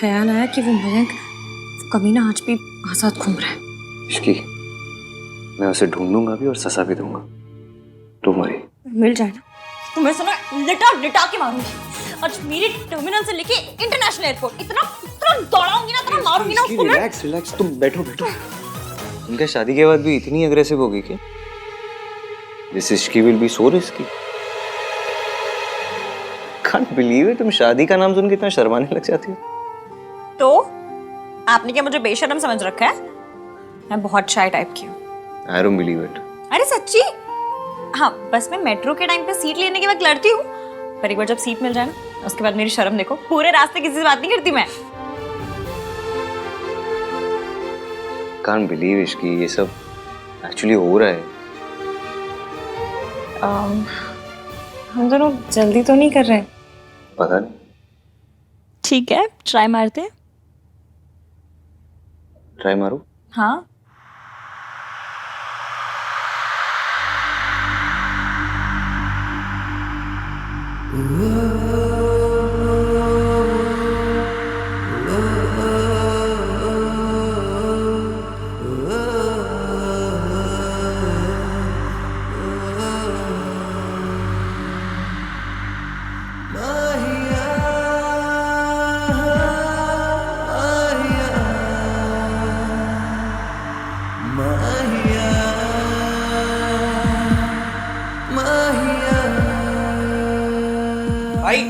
ख्याल आया कि वो मयंक कमीना आज भी आजाद घूम रहा है। इश्की, मैं उसे ढूंढूंगा भी और सजा भी दूंगा। तू मरी मिल जाए ना तो मैं सुना लिटा लिटा के मारूंगी। आज मेरे टर्मिनल से लेके इंटरनेशनल एयरपोर्ट इतना इतना दौड़ाऊंगी ना, इतना मारूंगी ना उसको मैं। रिलैक्स रिलैक्स, तुम बैठो बैठो। उनका शादी के बाद भी इतनी अग्रेसिव होगी क्या? This Ishki will be so risky. Can't believe it, तुम शादी का नाम सुन के इतना शर्माने लग जाती हो। तो आपने क्या मुझे बेशर्म समझ रखा है? मैं बहुत शाय टाइप की हूँ। I don't believe it. अरे सच्ची। हाँ, बस मैं मेट्रो के टाइम पे सीट लेने के वक्त लड़ती हूँ, पर एक बार जब सीट मिल जाए ना उसके बाद मेरी शर्म देखो, पूरे रास्ते किसी से बात नहीं करती मैं। कांट बिलीव इश्की, ये सब एक्चुअली हो रहा है। हम दोनों जल्दी तो नहीं कर रहे? पता नहीं। ठीक है, ट्राई मारते हैं। ट्राई मारो। हाँ। भाई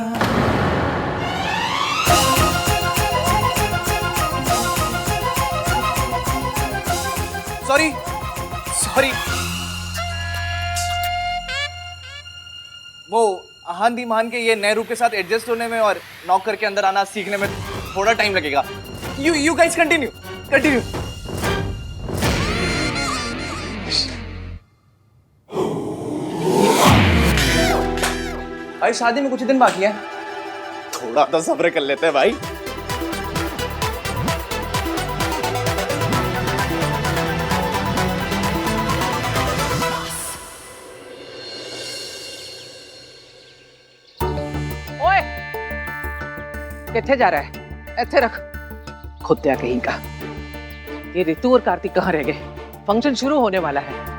सॉरी सॉरी, वो हांदी मान के ये नेहरू के साथ एडजस्ट होने में और नौकर के अंदर आना सीखने में थोड़ा टाइम लगेगा। You guys continue continue. भाई शादी में कुछ दिन बाकी है, थोड़ा तो सब्र कर लेते हैं भाई। ओए, किथे जा रहा है? इथे रख। खुद्या कहीं का। ये रितु और कार्तिक कहाँ रह गए? फंक्शन शुरू होने वाला है।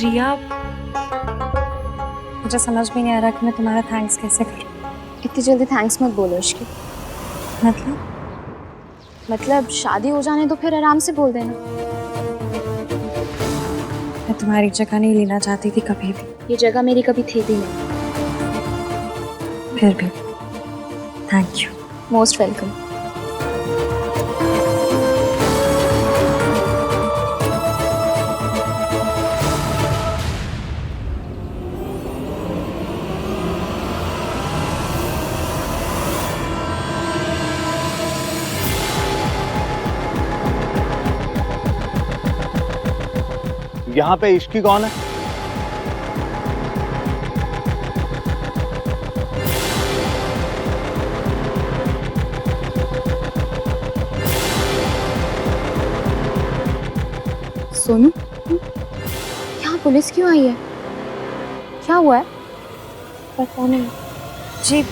रिया, मुझे समझ में नहीं आ रहा कि मैं तुम्हारा थैंक्स कैसे करूं। इतनी जल्दी थैंक्स मत बोलो इसकी। मतलब शादी हो जाने तो फिर आराम से बोल देना। मैं तुम्हारी जगह नहीं लेना चाहती थी कभी भी। ये जगह मेरी कभी थी भी नहीं। फिर भी थैंक यू। Most welcome. यहाँ पे इश्की कौन है? सोनू, यहाँ पुलिस क्यों आई है? क्या हुआ है? पता नहीं जी,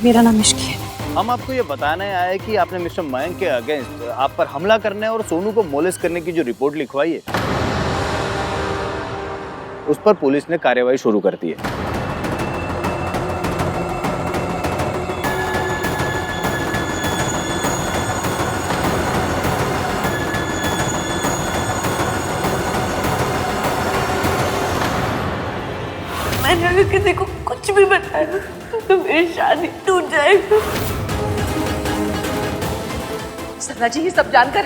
मेरा नाम इश्की है। हम आपको ये बताने आए कि आपने मिस्टर मयंक के अगेंस्ट आप पर हमला करने और सोनू को मोलेस्ट करने की जो रिपोर्ट लिखवाई है, उस पर पुलिस ने कार्रवाई शुरू कर दी है। मैंने अगर किसी को कुछ भी बताया तो मेरी शादी टूट जाएगी। सरला जी, ये सब जानकर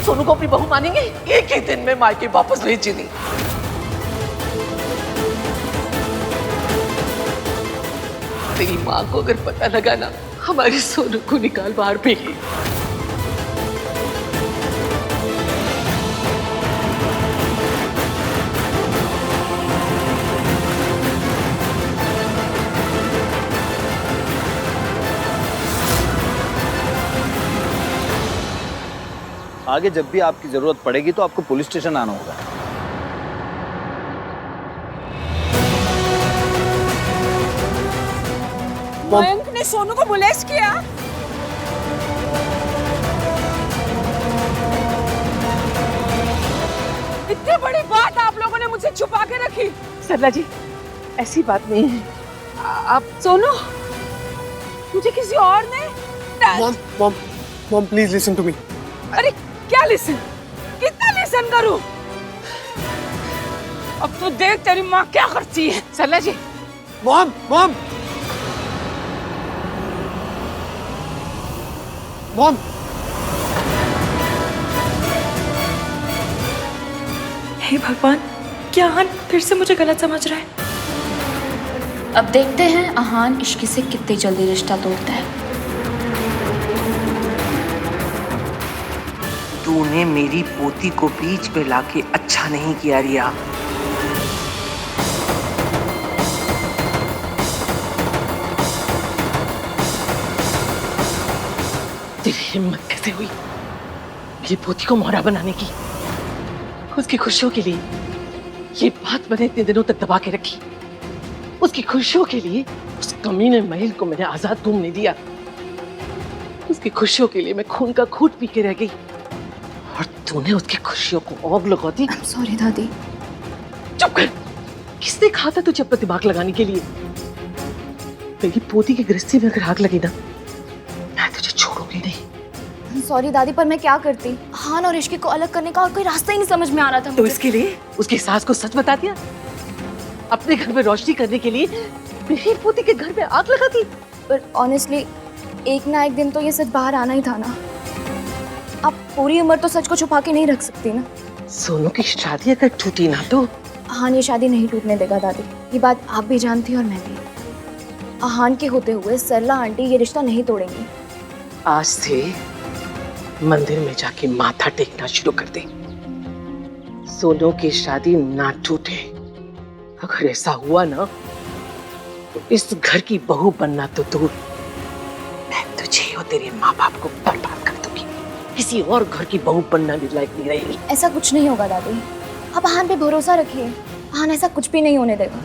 सोनू को अपनी बहू मानेंगे? एक ही दिन में मायके वापस भेज दी। तेरी माँ को अगर पता लगा ना, हमारे सोनू को निकाल बाहर फेंकी। आगे जब भी आपकी जरूरत पड़ेगी तो आपको पुलिस स्टेशन आना होगा। मयंक ने सोनू को बुलेस किया। इतनी बड़ी बात आप लोगों ने मुझसे छुपा के रखी। सरला जी, ऐसी बात नहीं है। आप सोनू, मुझे किसी और ने mom please listen to me. अरे क्या लिसन? कितना लिसन करूं? अब तो देख तेरी माँ क्या करती है। सरला जी, मॉम मॉम मॉम हे भगवान, क्या आहान फिर से मुझे गलत समझ रहा है? अब देखते हैं आहान इश्क से कितनी जल्दी रिश्ता तोड़ता है। तूने मेरी पोती को बीच पे लाके अच्छा नहीं किया रिया। तेरी हिम्मत कैसे हुई मेरी पोती को मोहरा बनाने की? उसकी खुशियों के लिए ये बात मैंने इतने दिनों तक दबा के रखी। उसकी खुशियों के लिए उस कमीने महिल को मैंने आजाद घूमने दिया। उसकी खुशियों के लिए मैं खून का घूंट पी के रह गई और तूने उसकी खुशियों को आग लगा दी। सॉरी दादी। चुप कर। किसने कहा था तुझे अपना दिमाग लगाने के लिए? मेरी पोती की गृहस्थी में अगर आग लगी ना, मैं तुझे छोड़ूंगी नहीं। सॉरी दादी, पर मैं क्या करती? आहान और इश्क को अलग करने का और कोई रास्ता ही नहीं समझ में आ रहा था तो मुझे। इसके लिए उसकी सास को सच बता दिया? अपने घर में रोशनी करने के लिए मेरी पोती के घर में आग लगा दी? पर ऑनेस्टली एक ना एक दिन तो ये सच बाहर आना ही था ना। आप पूरी उम्र तो सच को छुपा के नहीं रख सकती ना। सोनू की शादी अगर टूटी ना तो आहान ये शादी नहीं टूटने देगा दादी। ये बात आप भी जानती और मैं भी। आहान के होते हुए सरला आंटी ये रिश्ता नहीं तोड़ेंगी। आज से मंदिर में जाके माथा टेकना शुरू कर दे। सोनू की शादी ना टूटे। अगर ऐसा हुआ ना तो इस घर की बहू बनना तो दूर, मैं तुझे और तेरे माँ बाप को बर्बाद कर दूंगी। किसी और घर की बहू बनना भी लायक नहीं रहेगी। ऐसा कुछ नहीं होगा दादी, आप आहान पे भरोसा रखिए। आहान ऐसा कुछ भी नहीं होने देगा।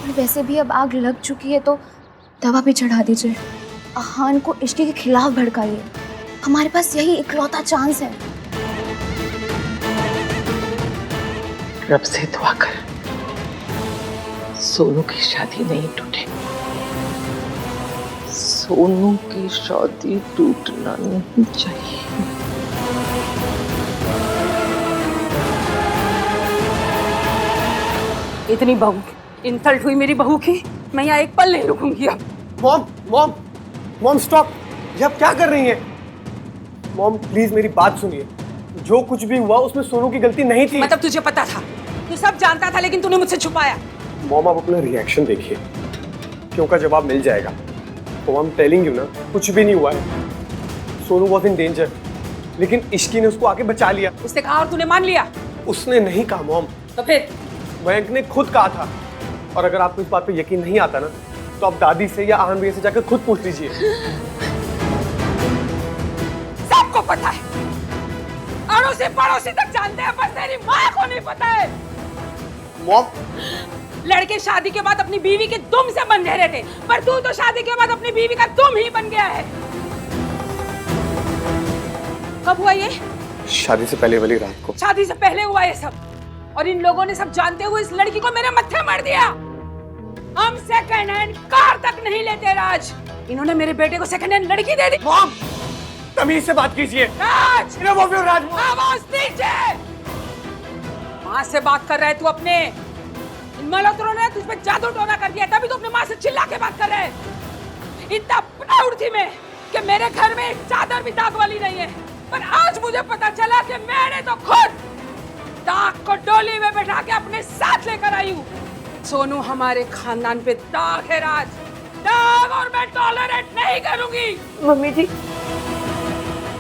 और वैसे भी अब आग लग चुकी है तो दवा भी चढ़ा दीजिए। आहान को इश्क के खिलाफ भड़काइए। हमारे पास यही इकलौता चांस है। रब से दुआ कर सोनू की शादी नहीं टूटे। सोनू की शादी टूटना नहीं चाहिए। इतनी बहू इंसल्ट हुई मेरी बहू की, मैं यहाँ एक पल नहीं रुकूंगी अब। Mom mom mom stop. ये आप क्या कर रही हैं? मॉम प्लीज मेरी बात सुनिए। जो कुछ भी हुआ उसमें सोनू की गलती नहीं थी। मतलब तुझे पता था, तू सब जानता था, लेकिन तूने मुझसे छुपाया। मॉम आप अपना रिएक्शन देखिए, क्यों का जवाब मिल जाएगा। तो I'm telling you ना, कुछ भी नहीं हुआ है। सोनू वॉज इन डेंजर, लेकिन इश्की ने उसको आके बचा लिया। उसने कहा और तूने मान लिया? उसने नहीं कहा मॉम, तो फिर? मयंक ने खुद कहा था। और अगर आपको इस बात पे यकीन नहीं आता ना, तो आप दादी से या आहान भैया से जाकर खुद पूछ लीजिए। सबको पता है, अड़ोसी पड़ोसी तक जानते हैं, पर तेरी माँ को नहीं पता है। मॉम, लड़के शादी के बाद अपनी बीवी के दुम से बंधे रहते, पर तू तो शादी के बाद अपनी बीवी का दुम ही बन गया है। कब हुआ ये? शादी से पहले वाली रात को। शादी से पहले हुआ ये सब, और इन लोगों ने सब जानते हुए इस लड़की को मेरे मत्थे मार दिया। हम सेकंड हैंड कार तक नहीं लेते राज, इन्होंने मेरे बेटे को सेकंड हैंड लड़की दे दी। मॉम, तमीज से बात कीजिए। राज, राज, आवाज नीचे। माँ से बात कर रहे तू अपने? इन मल्होत्रों ने तुझ पे जादू टोना कर दिया, तभी तो अपने माँ से चिल्ला के बात कर रहे हैं। इतना प्राउड थी मैं कि मेरे घर में एक चादर भी दाग वाली नहीं है, पर आज मुझे पता चला कि मैंने तो खुद दाग को डोली में बैठा के अपने साथ लेकर आई हूँ। सोनू हमारे खानदान पे दाग है राज, दाग, और मैं टॉलरेट नहीं करूंगी। मम्मी जी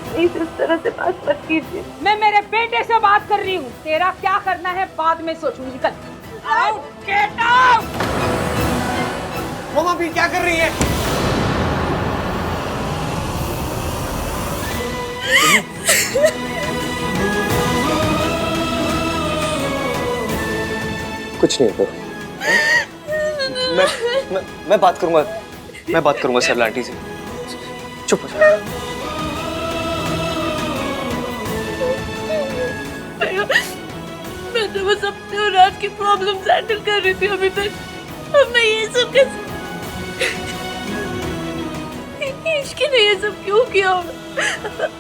प्लीज इस तरह से बात मत कीजिए। मैं मेरे बेटे से बात कर रही हूँ, तेरा क्या करना है बाद में सोचूंगी। कल आउट, गेट आउट। मम्मा भी क्या कर रही है? कुछ नहीं होगा। मैं बात करूंगा, मैं बात करूंगा सर आंटी से। चुप हो जा। मैं तो बस अपने और राज की प्रॉब्लम हैंडल कर रही थी अभी तक। अब मैं ये सब कैसे, इश्की ने ये सब क्यों किया?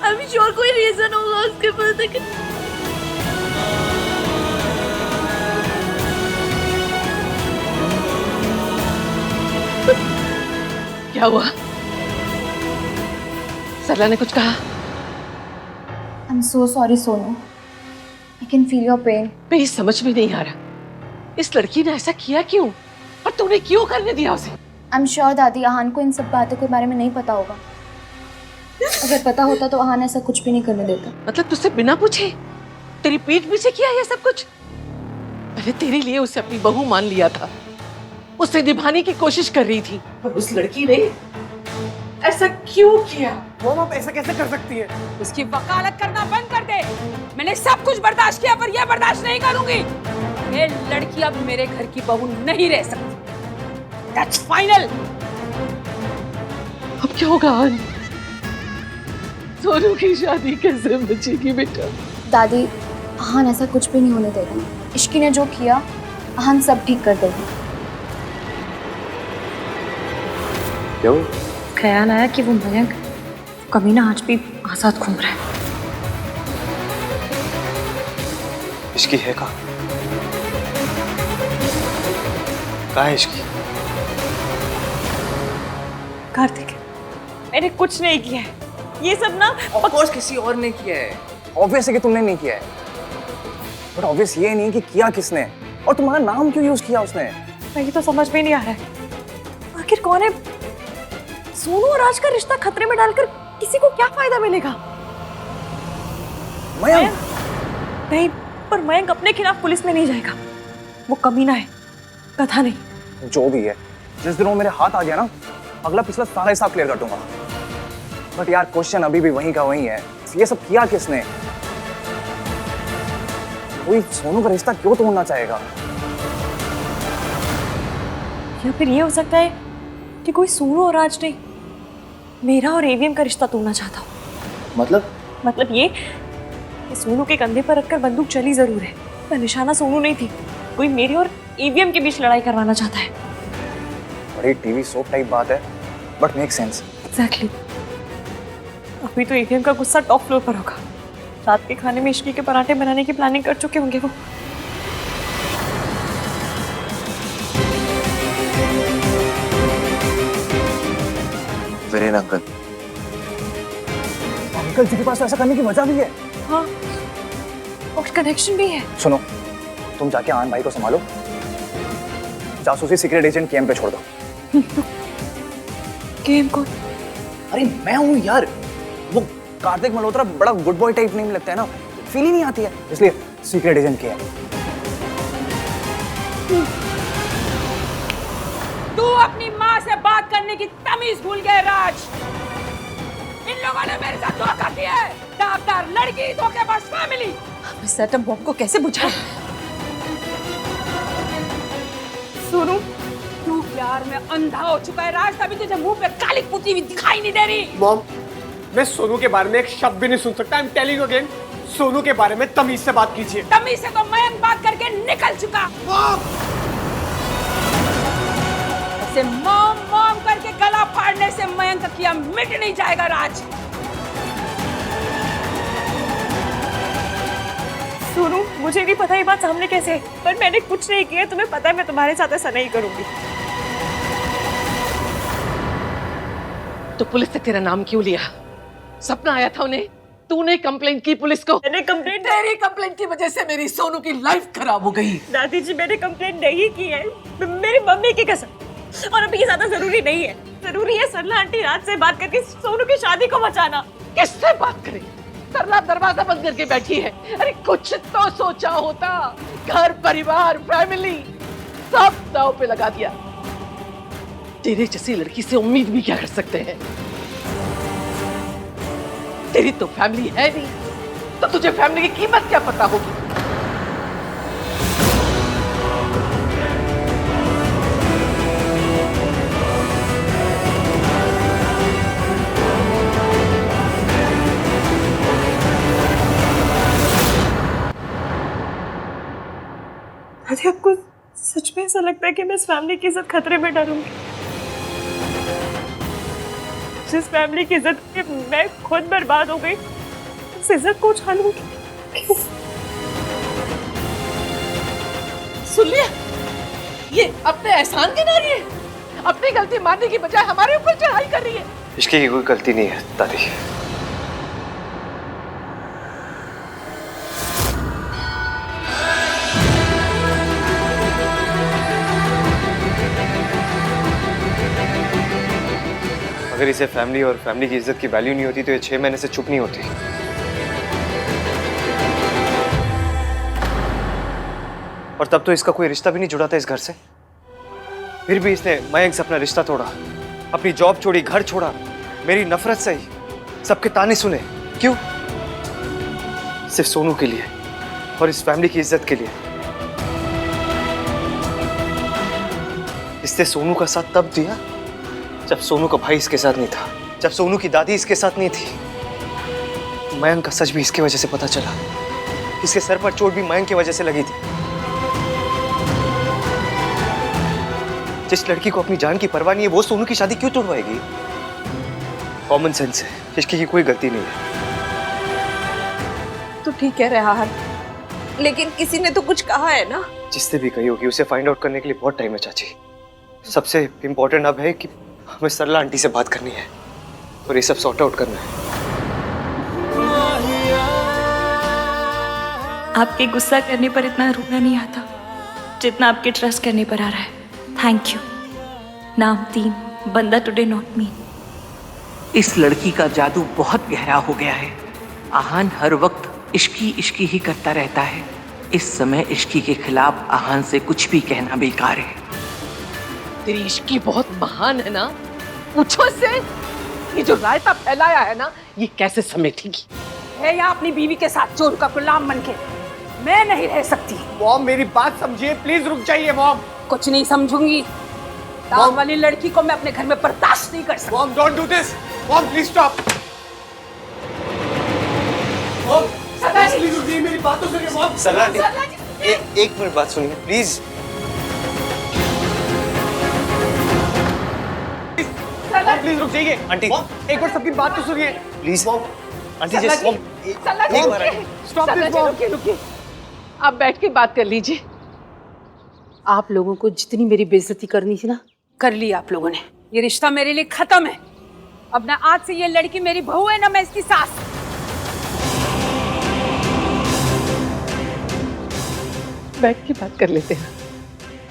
अभी श्योर कोई रीजन होगा उसके पास, लेकिन क्या हुआ? सरला ने कुछ कहा? I'm so sorry Sonu, I can feel your pain. मेरी समझ में नहीं आ रहा, इस लड़की ने ऐसा किया क्यों, और तूने क्यों करने दिया उसे? I'm sure दादी आहान को इन सब बातों के बारे में नहीं पता होगा। अगर पता होता तो आहान ऐसा कुछ भी नहीं करने देता। मतलब तुझसे बिना पूछे तेरी पीठ पीछे किया ये सब कुछ? मैंने तेरे लिए उसे अपनी बहू मान लिया था, उसे निभाने की कोशिश कर रही थी, पर उस लड़की ने ऐसा क्यों किया? मॉम आप ऐसा कैसे कर सकती है? उसकी वकालत करना बंद कर दे। मैंने सब कुछ बर्दाश्त किया, पर यह बर्दाश्त नहीं करूंगी। ये लड़की अब मेरे घर की बहू नहीं रह सकती। That's final. अब क्या होगा? सोनू की शादी कैसे बचेगी बेटा? दादी आहान ऐसा कुछ भी नहीं होने देगा। इश्की ने जो किया आहान सब ठीक कर देगी। क्यों? ख्याल आया कि वो मयंक कमीना आज भी आजाद घूम रहा है। इसकी है कहाँ है इसकी? कार्तिक, मैंने कुछ नहीं किया है, ये सब ना ऑफ कोर्स किसी और ने किया है। ऑब्वियस है कि तुमने नहीं किया है, बट ऑब्वियस ये नहीं कि किया किसने, और तुम्हारा नाम क्यों यूज किया उसने। मुझे तो समझ में नहीं आ रहा है, आखिर कौन है? सोनू और राज का रिश्ता खतरे में डालकर किसी को क्या फायदा मिलेगा? मयंक? नहीं, पर मयंक अपने खिलाफ पुलिस में नहीं जाएगा, वो कमीना है, कथा नहीं। जो भी है, जिस दिन वो मेरे हाथ आ गया ना, अगला पिछला सारा हिसाब क्लियर कर दूंगा। बट यार क्वेश्चन अभी भी वहीं का वहीं है, ये सब किया किसने? कोई सोनू का रिश्ता क्यों तोड़ना चाहेगा? या फिर ये हो सकता है कि कोई सोनू और राज नहीं, मेरा और एवीएम का रिश्ता तोड़ना चाहता हो। मतलब ये कि सोनू के कंधे पर रखकर बंदूक चली जरूर है, पर निशाना सोनू नहीं थी, कोई मेरे और एवीएम के बीच लड़ाई करवाना चाहता है। बड़ी टीवी सोप टाइप बात है, बट मेक सेंस। एग्जैक्टली। अभी तो एवीएम का गुस्सा टॉप फ्लोर पर होगा, रात के खाने में इश्की के पराठे बनाने की प्लानिंग कर चुके होंगे वो। वीरेन अंकल जी के पास ऐसा करने की वजह भी है। हाँ, और कनेक्शन भी है। सुनो, तुम जाके आन भाई को संभालो, जासूसी सीक्रेट एजेंट केएम पे छोड़ दो। केएम कौन? अरे मैं हूँ यार, वो कार्तिक मल्होत्रा बड़ा गुड बॉय टाइप नेम लगता है ना, फील ही नहीं आती है, इसलिए सीक्रेट एजेंट केएम। तू अपनी माँ से बात करने की तमीज भूल गए राज। इन लोगों ने मेरे साथ धोखा किया है, दावदार लड़की, धोखेबाज फैमिली। इस एटम बॉम्ब को कैसे बुझाएं? सुनो, तू प्यार में अंधा हो चुका है राज, तभी तुझे मुंह पे काली पुती हुई दिखाई नहीं दे रही। मॉम, मैं सोनू के बारे में एक शब्द भी नहीं सुन सकता। I am telling you again, Sonu के बारे में तमीज से बात कीजिए। तमीज से तो मयंक बात करके निकल चुका। ऐसे मॉम मॉम करके गला फाड़ने से मयंक का किया मिट नहीं जाएगा राज। सोनू, मुझे नहीं पता ये बात सामने कैसे है, पर मैंने कुछ नहीं किया, तुम्हें पता है मैं तुम्हारे साथ ऐसा नहीं करूंगी। तो पुलिस ने तेरा नाम क्यों लिया? सपना आया था उन्हें तूने कंप्लेंट की पुलिस को? मैंने कंप्लेंट तेरी कंप्लेंट की वजह से मेरी सोनू की लाइफ खराब हो गई। दादी जी मैंने कंप्लेंट नहीं की है, मेरी मम्मी की कसम। और अभी ये ज्यादा जरूरी नहीं है, जरूरी है सरला आंटी रात से बात करके सोनू की शादी को बचाना। किससे बात करें? सरला दरवाजा बंद करके बैठी है। अरे कुछ तो सोचा होता, घर परिवार फैमिली सब दांव पे लगा दिया। तेरे जैसी लड़की से उम्मीद भी क्या कर सकते हैं? तेरी तो फैमिली है नहीं, तो तुझे फैमिली की कीमत क्या पता होगी? दादी आपको सच में ऐसा लगता है कि मैं इस फैमिली की इज्जत खतरे में डालूंगी? जिस फैमिली की इज्जत के मैं खुद बर्बाद हो गई, उस इज्जत को उछालूंगी? क्यों? सुन लिया? ये अपने एहसान गिना रही है, अपनी गलती मानने की बजाय हमारे ऊपर चढ़ाई कर रही है। इश्की की कोई गलती नहीं है दादी। अगर इसे फैमिली और फैमिली की इज्जत की वैल्यू नहीं होती तो ये 6 महीने से चुप नहीं होती। और तब तो इसका कोई रिश्ता भी नहीं जुड़ा था इस घर से। फिर भी इसने मयंक से अपना रिश्ता तोड़ा, अपनी जॉब छोड़ी, घर छोड़ा, मेरी नफरत सही, सबके ताने सुने। क्यों? सिर्फ सोनू के लिए और इस फैमिली की इज्जत के लिए। इसने सोनू का साथ तब दिया जब सोनू का भाई इसके साथ नहीं था, जब सोनू की दादी इसके साथ नहीं थी। मयंक का सच भी इसकी वजह से पता चला। इसके सर पर चोट भी मयंक की वजह से लगी थी। जिस लड़की को अपनी जान की परवाह नहीं है वो सोनू की शादी क्यों तोड़वाएगी? कॉमन सेंस है, इसकी कोई गलती नहीं है। तो ठीक कह रहा है, लेकिन किसी ने तो कुछ कहा है ना? जिसने भी कही होगी उसे फाइंड आउट करने के लिए बहुत टाइम है चाची। सबसे इम्पोर्टेंट अब है कि हमें सरला आंटी से बात करनी है और ये सब सॉर्ट आउट करना है। आपके गुस्सा करने पर इतना रोना नहीं आता जितना आपके ट्रस्ट करने पर आ रहा है। Thank you. नाम 3, बंदा टुडे नॉट मी। इस लड़की का जादू बहुत गहरा हो गया है। आहान हर वक्त इश्की इश्की ही करता रहता है। इस समय इश्की के खिलाफ आहान से कुछ भी कहना बेकार है। तेरी इश्की बहुत महान है ना? पूछो इससे, ये जो रायता फैलाया है ना, ये कैसे समेटेगी? है या अपनी बीवी के साथ चोर का गुलाम बनके? मैं नहीं रह सकती। मॉम मेरी बात समझिए, प्लीज रुक जाइए मॉम। कुछ नहीं समझूंगी। दाम वाली लड़की को मैं अपने घर में बर्दाश्त नहीं कर सकती। Mom don't do this. Mom please stop. Mom please रुकिए, मेरी बात तो सुनिए मॉम। सरला आंटी, एक मिनट बात सुनिए प्लीज। प्लीज रुक जाइए आंटी, एक बार सबकी बात तो सुनिए please. Aunty just stop this mom. रुकिए, आप बैठ के बात कर लीजिए। आप लोगों को जितनी मेरी बेइज्जती करनी थी ना, कर ली आप लोगों ने। ये रिश्ता मेरे लिए खत्म है। अब ना आज से ये लड़की मेरी बहू है ना मैं इसकी सास। बैठ के बात कर लेते हैं।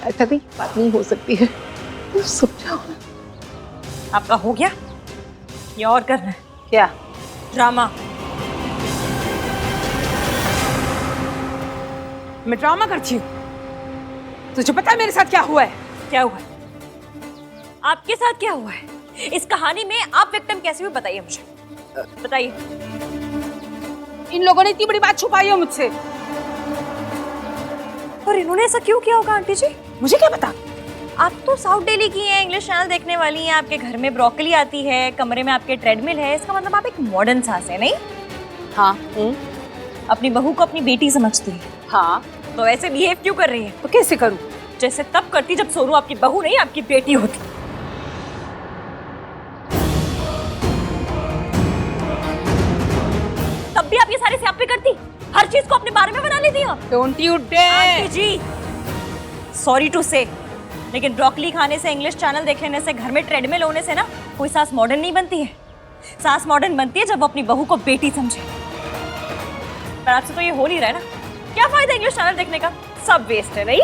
ऐसा नहीं बात नहीं हो सकती है, तो समझाओ ना। आपका हो गया या और करना है? क्या ड्रामा? मैं ड्रामा करती हूँ? तुझे पता है मेरे साथ क्या हुआ है? क्या हुआ है? आपके साथ क्या हुआ है? इस कहानी में आप विक्टिम कैसे हुए बताइए मुझे, बताइए। इन लोगों ने इतनी बड़ी बात छुपाई है मुझसे। और इन्होंने ऐसा क्यों किया होगा आंटी जी? मुझे क्या पता। आप तो साउथ डेली की हैं, इंग्लिश चैनल देखने वाली हैं, आपके घर में ब्रोकली आती है, कमरे में आपके ट्रेडमिल है, इसका मतलब आप एक मॉडर्न सास है, नहीं? हाँ। अपनी बहू को अपनी बेटी समझती है। हाँ। तो ऐसे बिहेव क्यों कर रही है? तो कैसे करूं? जैसे तब करती जब सोनू आपकी बहू नहीं आपकी बेटी होती। तब भी आप ये सारे स्यापे करती, हर चीज को अपने बारे में बना लेती हो। Don't you dare. Aunty ji, sorry to say, लेकिन ब्रोकली खाने से, इंग्लिश चैनल देख लेने से, घर में ट्रेडमिल होने से ना कोई सास मॉडर्न नहीं बनती है। सास मॉडर्न बनती है जब वो अपनी बहू को बेटी समझे। पर आपसे तो ये हो नहीं रहा है ना। क्या फायदा इंग्लिश चैनल देखने का, सब वेस्ट है नहीं।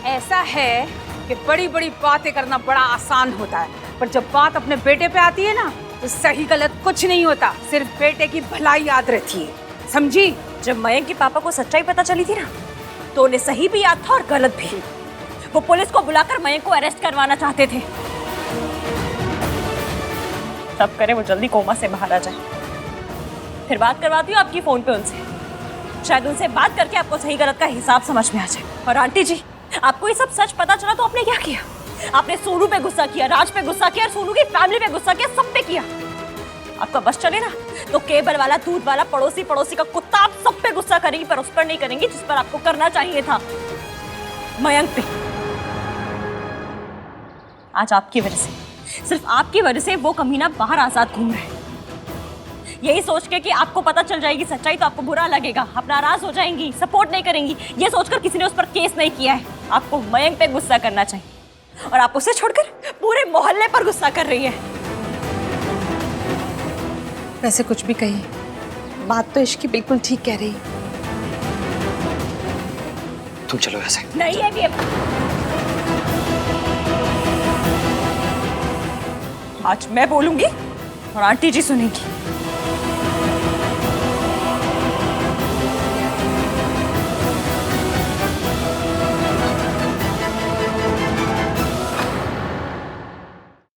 ऐसा है कि बड़ी बड़ी बातें करना बड़ा आसान होता है, पर जब बात अपने बेटे पे आती है ना तो सही गलत कुछ नहीं होता, सिर्फ बेटे की भलाई याद रहती है, समझी? जब मयंक के पापा को सच्चाई पता चली थी ना तो उन्हें सही भी याद था और गलत भी। वो पुलिस को बुलाकर मयंक को अरेस्ट करवाना चाहते थे। तब करे वो जल्दी कोमा से बाहर आ जाए। फिर बात करवाती हूँ आपकी फोन पे उनसे, शायद उनसे बात करके आपको सही गलत का हिसाब समझ में आ जाए। और आंटी जी, आपको ये सब सच पता चला तो आपने क्या किया? आपने सोनू पे गुस्सा किया, राज पे गुस्सा किया, सोनू की फैमिली पे गुस्सा किया, सब पे किया। आपका बस चले ना तो केबल वाला, दूध वाला, पड़ोसी का कुत्ता, आप सब पे गुस्सा करेंगी, पर उस पर नहीं करेंगी जिस पर आपको करना चाहिए था, मयंक पे। आज आपकी वजह से, सिर्फ आपकी वजह से वो कमीना बाहर आजाद घूम रहे हैं। यही सोच के कि आपको पता चल जाएगी सच्चाई तो आपको बुरा लगेगा, आप नाराज हो जाएंगी, सपोर्ट नहीं करेंगी, ये सोचकर किसी ने उस पर केस नहीं किया है। आपको मयंक पे गुस्सा करना चाहिए और आप उसे छोड़कर पूरे मोहल्ले पर गुस्सा कर रही है। वैसे कुछ भी कही, बात तो इश्की बिल्कुल ठीक कह रही। तुम चलो ऐसे। नहीं है भी, आज मैं बोलूंगी और आंटी जी सुनेंगी।